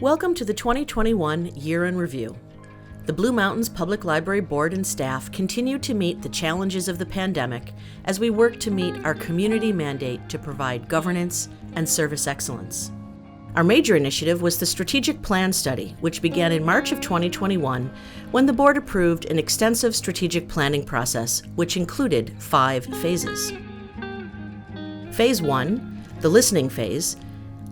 Welcome to the 2021 Year in Review. The Blue Mountains Public Library Board and staff continue to meet the challenges of the pandemic as we work to meet our community mandate to provide governance and service excellence. Our major initiative was the Strategic Plan Study, which began in March of 2021 when the board approved an extensive strategic planning process, which included 5 phases. Phase 1, the listening phase,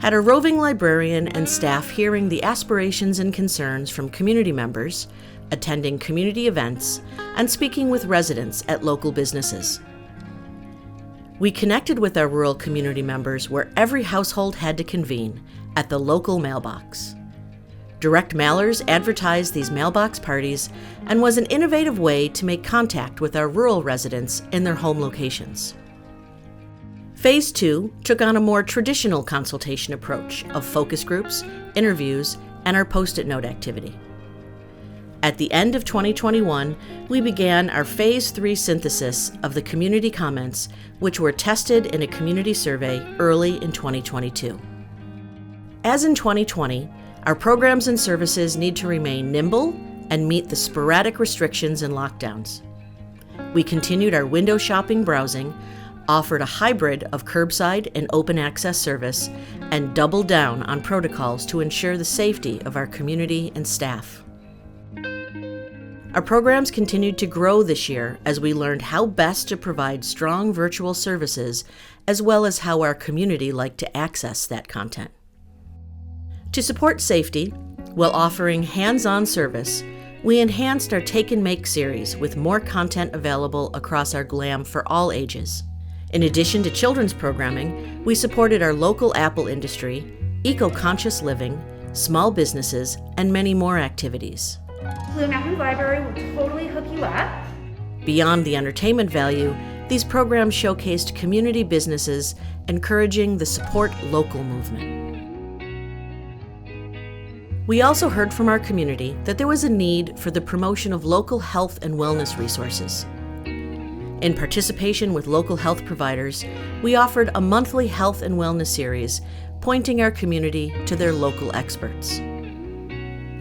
had a roving librarian and staff hearing the aspirations and concerns from community members, attending community events, and speaking with residents at local businesses. We connected with our rural community members where every household had to convene, at the local mailbox. Direct mailers advertised these mailbox parties and was an innovative way to make contact with our rural residents in their home locations. Phase 2 took on a more traditional consultation approach of focus groups, interviews, and our Post-it note activity. At the end of 2021, we began our Phase 3 synthesis of the community comments, which were tested in a community survey early in 2022. As in 2020, our programs and services need to remain nimble and meet the sporadic restrictions and lockdowns. We continued our window shopping browsing, offered a hybrid of curbside and open access service, and doubled down on protocols to ensure the safety of our community and staff. Our programs continued to grow this year as we learned how best to provide strong virtual services, as well as how our community liked to access that content. To support safety, while offering hands-on service, we enhanced our Take and Make series with more content available across our GLAM for all ages. In addition to children's programming, we supported our local apple industry, eco-conscious living, small businesses, and many more activities. Blue Mountains Library will totally hook you up. Beyond the entertainment value, these programs showcased community businesses, encouraging the Support Local movement. We also heard from our community that there was a need for the promotion of local health and wellness resources. In participation with local health providers, we offered a monthly health and wellness series, pointing our community to their local experts.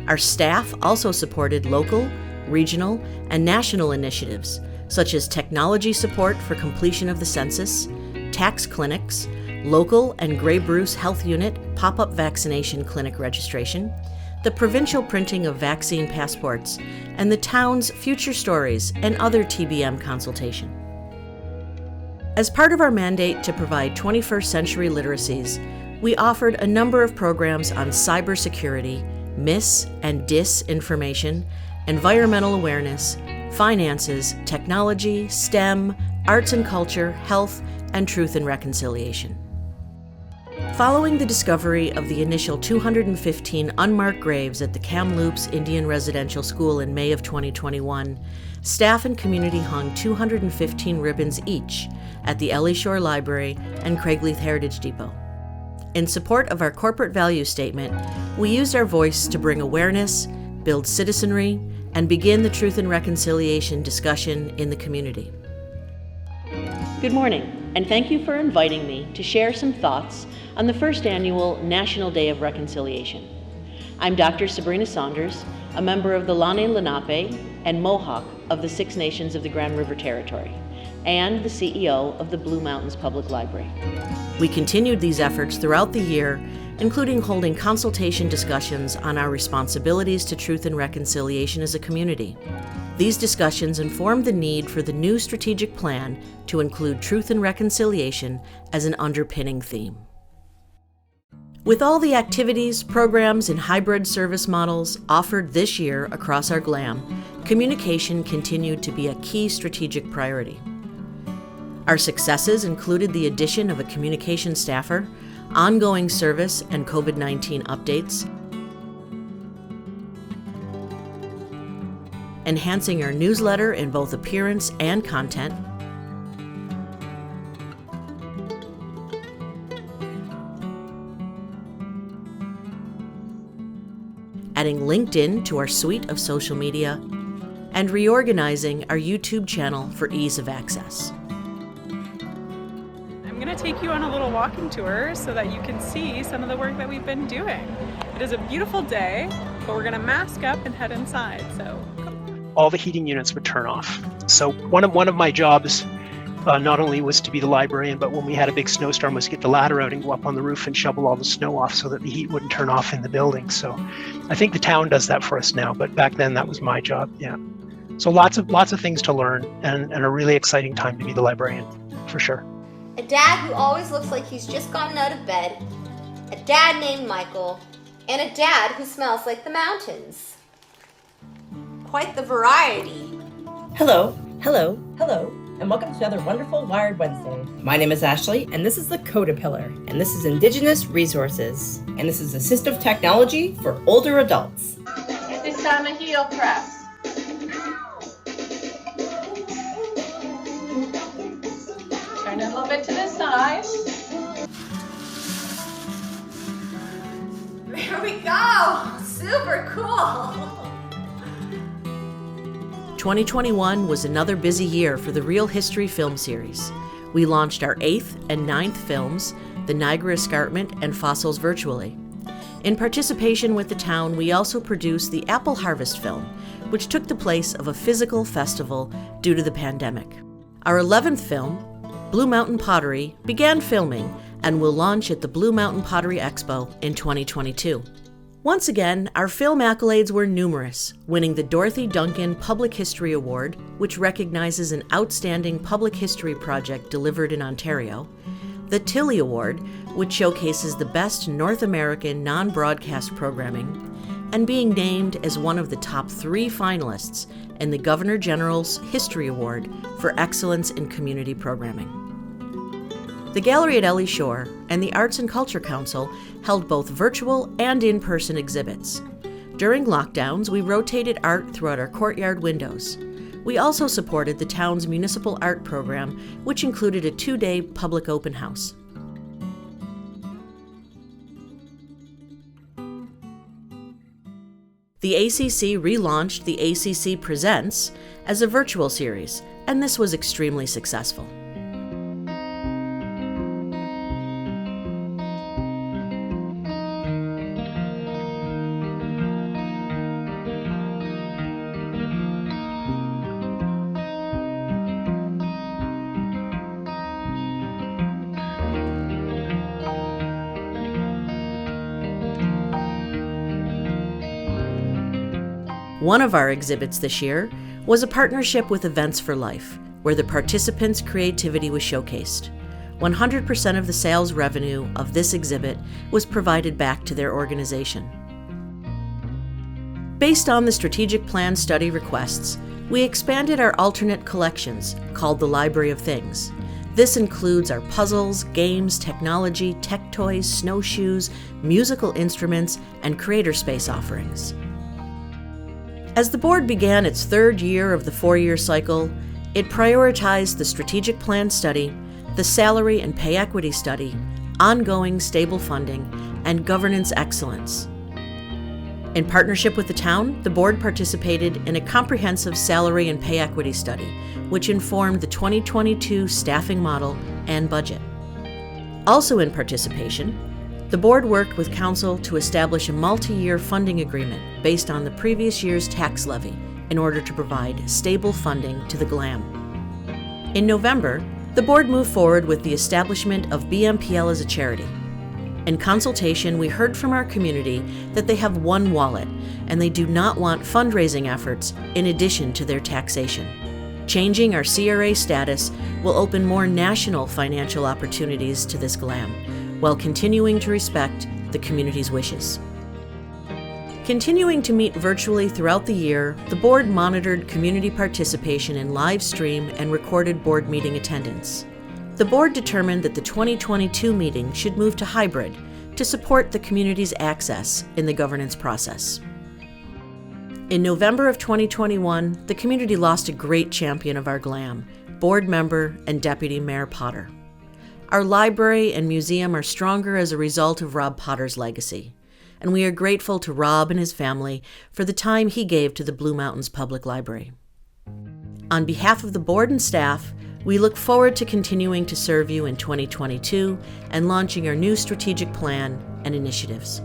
Our staff also supported local, regional, and national initiatives, such as technology support for completion of the census, tax clinics, local and Grey Bruce Health Unit pop-up vaccination clinic registration, the provincial printing of vaccine passports, and the town's Future Stories and other TBM consultation. As part of our mandate to provide 21st century literacies, we offered a number of programs on cybersecurity, mis- and disinformation, environmental awareness, finances, technology, STEM, arts and culture, health, and truth and reconciliation. Following the discovery of the initial 215 unmarked graves at the Kamloops Indian Residential School in May of 2021, staff and community hung 215 ribbons each at the Ellie Shore Library and Craigleith Heritage Depot. In support of our corporate value statement, we used our voice to bring awareness, build citizenry, and begin the truth and reconciliation discussion in the community. Good morning, and thank you for inviting me to share some thoughts on the first annual National Day of Reconciliation. I'm Dr. Sabrina Saunders, a member of the Lenni Lenape and Mohawk of the Six Nations of the Grand River Territory, and the CEO of the Blue Mountains Public Library. We continued these efforts throughout the year, including holding consultation discussions on our responsibilities to truth and reconciliation as a community. These discussions informed the need for the new strategic plan to include truth and reconciliation as an underpinning theme. With all the activities, programs, and hybrid service models offered this year across our GLAM, communication continued to be a key strategic priority. Our successes included the addition of a communication staffer, ongoing service and COVID-19 updates, enhancing our newsletter in both appearance and content, adding LinkedIn to our suite of social media, and reorganizing our YouTube channel for ease of access. I'm going to take you on a little walking tour so that you can see some of the work that we've been doing. It is a beautiful day, but we're gonna mask up and head inside, so come on. All the heating units would turn off. So one of my jobs not only was to be the librarian, but when we had a big snowstorm was to get the ladder out and go up on the roof and shovel all the snow off so that the heat wouldn't turn off in the building. So I think the town does that for us now, but back then that was my job, yeah. So lots of things to learn and a really exciting time to be the librarian, for sure. A dad who always looks like he's just gotten out of bed, a dad named Michael, and a dad who smells like the mountains. Quite the variety. Hello, hello, hello, and welcome to another wonderful Wired Wednesday. My name is Ashley, and this is the Coda Pillar, and this is Indigenous Resources, and this is assistive technology for older adults. This time a heel press. Turn it a little bit to the side. There we go! Super cool! 2021 was another busy year for the Real History film series. We launched our 8th and 9th films, The Niagara Escarpment and Fossils Virtually. In participation with the town, we also produced the Apple Harvest film, which took the place of a physical festival due to the pandemic. Our 11th film, Blue Mountain Pottery, began filming and will launch at the Blue Mountain Pottery Expo in 2022. Once again, our film accolades were numerous, winning the Dorothy Duncan Public History Award, which recognizes an outstanding public history project delivered in Ontario, the Tilly Award, which showcases the best North American non-broadcast programming, and being named as one of the top 3 finalists in the Governor General's History Award for Excellence in Community Programming. The Gallery at Ellie Shore and the Arts and Culture Council held both virtual and in-person exhibits. During lockdowns, we rotated art throughout our courtyard windows. We also supported the town's municipal art program, which included a 2-day public open house. The ACC relaunched the ACC Presents as a virtual series, and this was extremely successful. One of our exhibits this year was a partnership with Events for Life, where the participants' creativity was showcased. 100% of the sales revenue of this exhibit was provided back to their organization. Based on the strategic plan study requests, we expanded our alternate collections, called the Library of Things. This includes our puzzles, games, technology, tech toys, snowshoes, musical instruments, and creator space offerings. As the board began its 3rd year of the 4-year cycle, it prioritized the strategic plan study, the salary and pay equity study, ongoing stable funding, and governance excellence. In partnership with the town, the board participated in a comprehensive salary and pay equity study, which informed the 2022 staffing model and budget. Also in participation, the board worked with council to establish a multi-year funding agreement based on the previous year's tax levy in order to provide stable funding to the GLAM. In November, the board moved forward with the establishment of BMPL as a charity. In consultation, we heard from our community that they have one wallet and they do not want fundraising efforts in addition to their taxation. Changing our CRA status will open more national financial opportunities to this GLAM, while continuing to respect the community's wishes. Continuing to meet virtually throughout the year, the board monitored community participation in live stream and recorded board meeting attendance. The board determined that the 2022 meeting should move to hybrid to support the community's access in the governance process. In November of 2021, the community lost a great champion of our GLAM, board member and Deputy Mayor Potter. Our library and museum are stronger as a result of Rob Potter's legacy, and we are grateful to Rob and his family for the time he gave to the Blue Mountains Public Library. On behalf of the board and staff, We look forward to continuing to serve you in 2022 and launching our new strategic plan and initiatives.